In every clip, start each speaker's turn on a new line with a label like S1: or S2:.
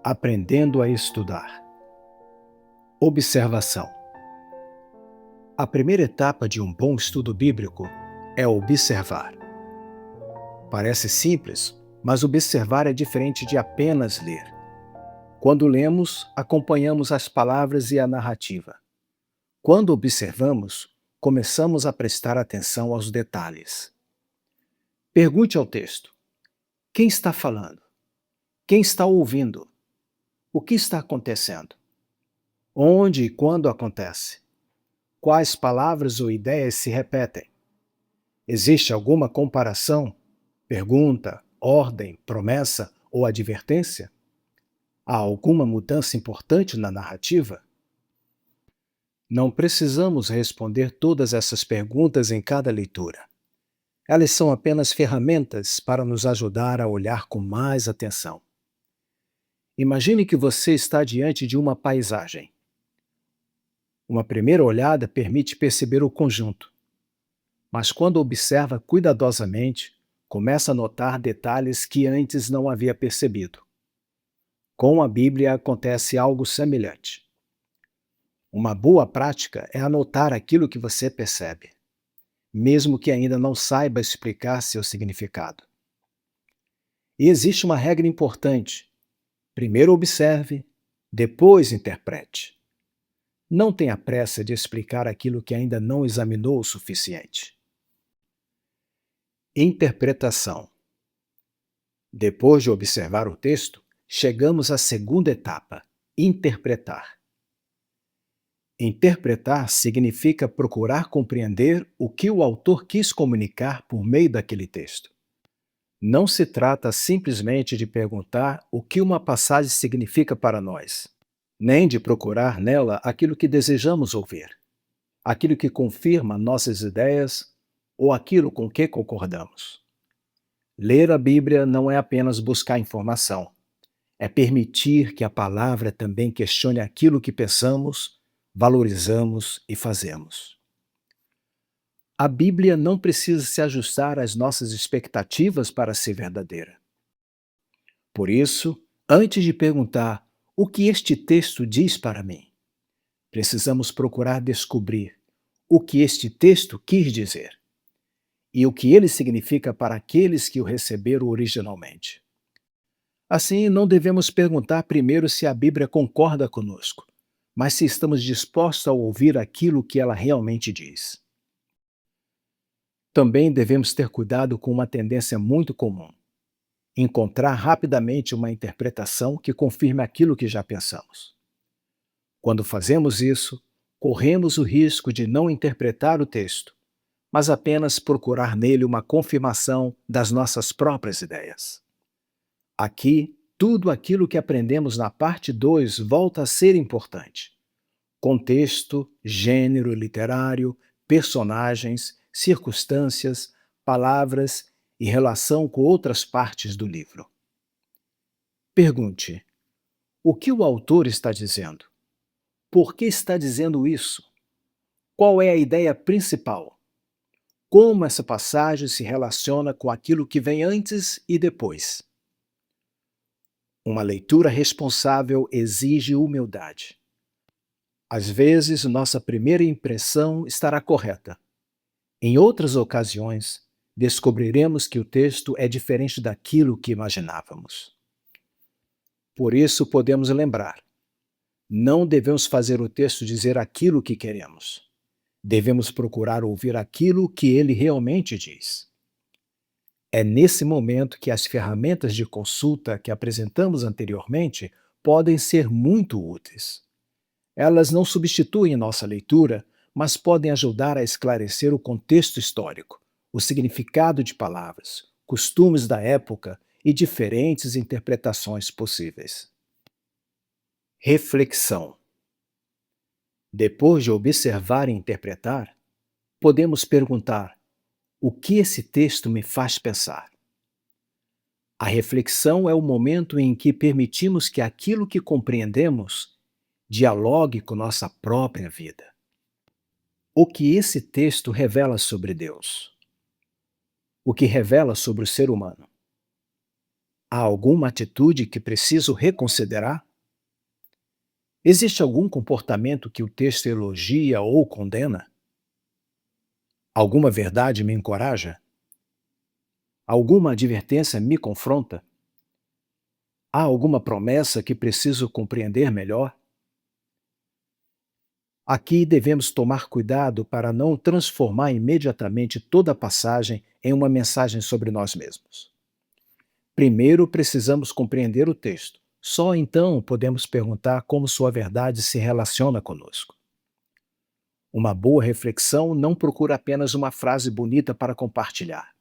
S1: Aprendendo a estudar. Observação. A primeira etapa de um bom estudo bíblico é observar. Parece simples, mas observar é diferente de apenas ler. Quando lemos, acompanhamos as palavras e a narrativa. Quando observamos, começamos a prestar atenção aos detalhes. Pergunte ao texto: quem está falando? Quem está ouvindo? O que está acontecendo? Onde e quando acontece? Quais palavras ou ideias se repetem? Existe alguma comparação, pergunta, ordem, promessa ou advertência? Há alguma mudança importante na narrativa? Não precisamos responder todas essas perguntas em cada leitura. Elas são apenas ferramentas para nos ajudar a olhar com mais atenção. Imagine que você está diante de uma paisagem. Uma primeira olhada permite perceber o conjunto, mas quando observa cuidadosamente, começa a notar detalhes que antes não havia percebido. Com a Bíblia acontece algo semelhante. Uma boa prática é anotar aquilo que você percebe, mesmo que ainda não saiba explicar seu significado. E existe uma regra importante: primeiro observe, depois interprete. Não tenha pressa de explicar aquilo que ainda não examinou o suficiente. Interpretação. Depois de observar o texto, chegamos à segunda etapa: interpretar. Interpretar significa procurar compreender o que o autor quis comunicar por meio daquele texto. Não se trata simplesmente de perguntar o que uma passagem significa para nós, nem de procurar nela aquilo que desejamos ouvir, aquilo que confirma nossas ideias ou aquilo com que concordamos. Ler a Bíblia não é apenas buscar informação, é permitir que a palavra também questione aquilo que pensamos, valorizamos e fazemos. A Bíblia não precisa se ajustar às nossas expectativas para ser verdadeira. Por isso, antes de perguntar o que este texto diz para mim, precisamos procurar descobrir o que este texto quis dizer e o que ele significa para aqueles que o receberam originalmente. Assim, não devemos perguntar primeiro se a Bíblia concorda conosco, mas se estamos dispostos a ouvir aquilo que ela realmente diz. Também devemos ter cuidado com uma tendência muito comum: encontrar rapidamente uma interpretação que confirme aquilo que já pensamos. Quando fazemos isso, corremos o risco de não interpretar o texto, mas apenas procurar nele uma confirmação das nossas próprias ideias. Aqui, tudo aquilo que aprendemos na parte 2 volta a ser importante: contexto, gênero literário, personagens, circunstâncias, palavras e relação com outras partes do livro. Pergunte: o que o autor está dizendo? Por que está dizendo isso? Qual é a ideia principal? Como essa passagem se relaciona com aquilo que vem antes e depois? Uma leitura responsável exige humildade. Às vezes, nossa primeira impressão estará correta. Em outras ocasiões, descobriremos que o texto é diferente daquilo que imaginávamos. Por isso, podemos lembrar: não devemos fazer o texto dizer aquilo que queremos. Devemos procurar ouvir aquilo que ele realmente diz. É nesse momento que as ferramentas de consulta que apresentamos anteriormente podem ser muito úteis. Elas não substituem nossa leitura, mas podem ajudar a esclarecer o contexto histórico, o significado de palavras, costumes da época e diferentes interpretações possíveis. Reflexão. Depois de observar e interpretar, podemos perguntar: o que esse texto me faz pensar? A reflexão é o momento em que permitimos que aquilo que compreendemos dialogue com nossa própria vida. O que esse texto revela sobre Deus? O que revela sobre o ser humano? Há alguma atitude que preciso reconsiderar? Existe algum comportamento que o texto elogia ou condena? Alguma verdade me encoraja? Alguma advertência me confronta? Há alguma promessa que preciso compreender melhor? Aqui devemos tomar cuidado para não transformar imediatamente toda a passagem em uma mensagem sobre nós mesmos. Primeiro precisamos compreender o texto. Só então podemos perguntar como sua verdade se relaciona conosco. Uma boa reflexão não procura apenas uma frase bonita para compartilhar.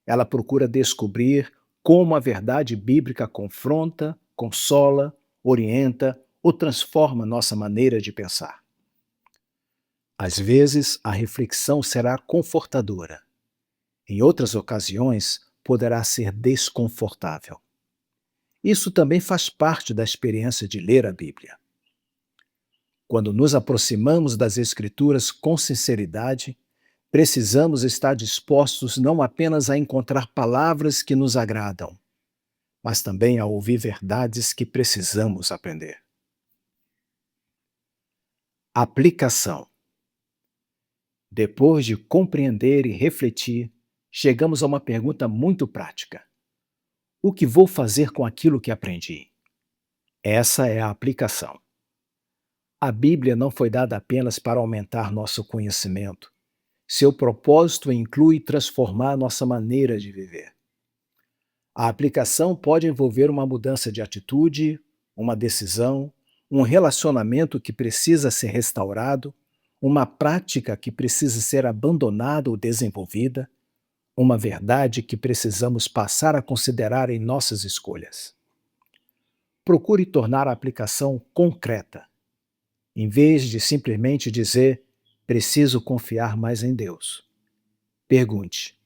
S1: Ela procura descobrir como a verdade bíblica confronta, consola, orienta ou transforma nossa maneira de pensar. Às vezes, a reflexão será confortadora. Em outras ocasiões, poderá ser desconfortável. Isso também faz parte da experiência de ler a Bíblia. Quando nos aproximamos das Escrituras com sinceridade, precisamos estar dispostos não apenas a encontrar palavras que nos agradam, mas também a ouvir verdades que precisamos aprender. Aplicação. Depois de compreender e refletir, chegamos a uma pergunta muito prática: o que vou fazer com aquilo que aprendi? Essa é a aplicação. A Bíblia não foi dada apenas para aumentar nosso conhecimento. Seu propósito inclui transformar nossa maneira de viver. A aplicação pode envolver uma mudança de atitude, uma decisão, um relacionamento que precisa ser restaurado, uma prática que precisa ser abandonada ou desenvolvida, uma verdade que precisamos passar a considerar em nossas escolhas. Procure tornar a aplicação concreta. Em vez de simplesmente dizer, preciso confiar mais em Deus. Pergunte,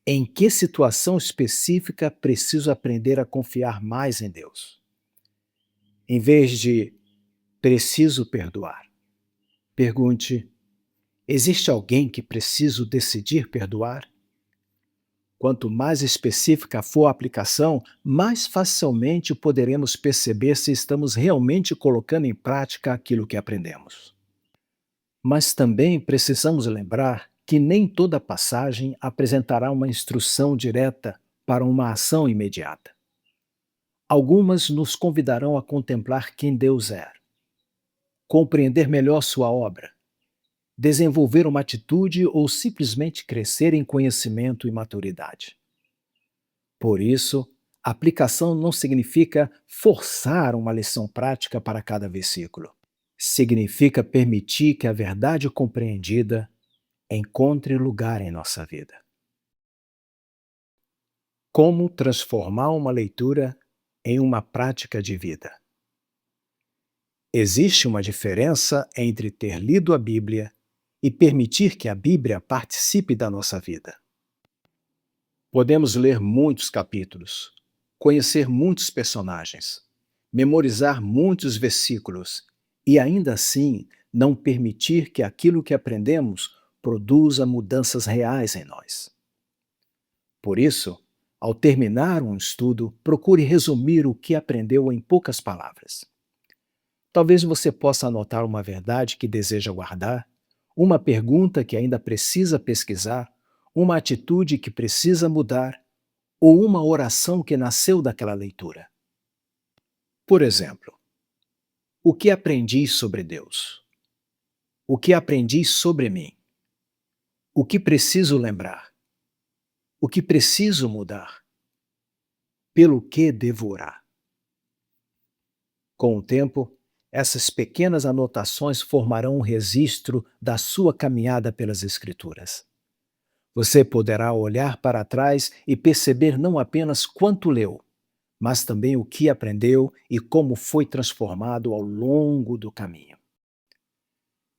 S1: em que situação específica preciso aprender a confiar mais em Deus? Em vez de preciso perdoar, pergunte: existe alguém que preciso decidir perdoar? Quanto mais específica for a aplicação, mais facilmente poderemos perceber se estamos realmente colocando em prática aquilo que aprendemos. Mas também precisamos lembrar que nem toda passagem apresentará uma instrução direta para uma ação imediata. Algumas nos convidarão a contemplar quem Deus é, compreender melhor sua obra, desenvolver uma atitude ou simplesmente crescer em conhecimento e maturidade. Por isso, aplicação não significa forçar uma lição prática para cada versículo. Significa permitir que a verdade compreendida encontre lugar em nossa vida. Como transformar uma leitura em uma prática de vida? Existe uma diferença entre ter lido a Bíblia e permitir que a Bíblia participe da nossa vida. Podemos ler muitos capítulos, conhecer muitos personagens, memorizar muitos versículos e ainda assim não permitir que aquilo que aprendemos produza mudanças reais em nós. Por isso, ao terminar um estudo, procure resumir o que aprendeu em poucas palavras. Talvez você possa anotar uma verdade que deseja guardar, uma pergunta que ainda precisa pesquisar, uma atitude que precisa mudar ou uma oração que nasceu daquela leitura. Por exemplo, o que aprendi sobre Deus? O que aprendi sobre mim? O que preciso lembrar? O que preciso mudar? Pelo que devo orar? Com o tempo, essas pequenas anotações formarão um registro da sua caminhada pelas Escrituras. Você poderá olhar para trás e perceber não apenas quanto leu, mas também o que aprendeu e como foi transformado ao longo do caminho.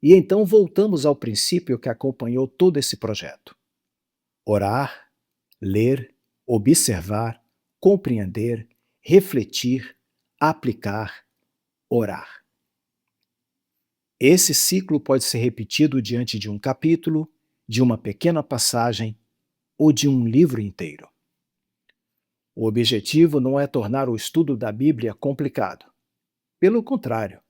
S1: E então voltamos ao princípio que acompanhou todo esse projeto: orar, ler, observar, compreender, refletir, aplicar, orar. Esse ciclo pode ser repetido diante de um capítulo, de uma pequena passagem ou de um livro inteiro. O objetivo não é tornar o estudo da Bíblia complicado. Pelo contrário,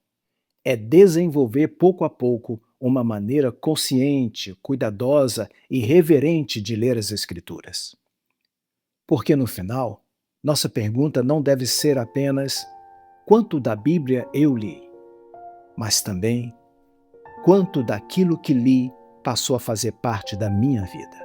S1: é desenvolver pouco a pouco uma maneira consciente, cuidadosa e reverente de ler as Escrituras. Porque no final, nossa pergunta não deve ser apenas quanto da Bíblia eu li, mas também quanto daquilo que li passou a fazer parte da minha vida.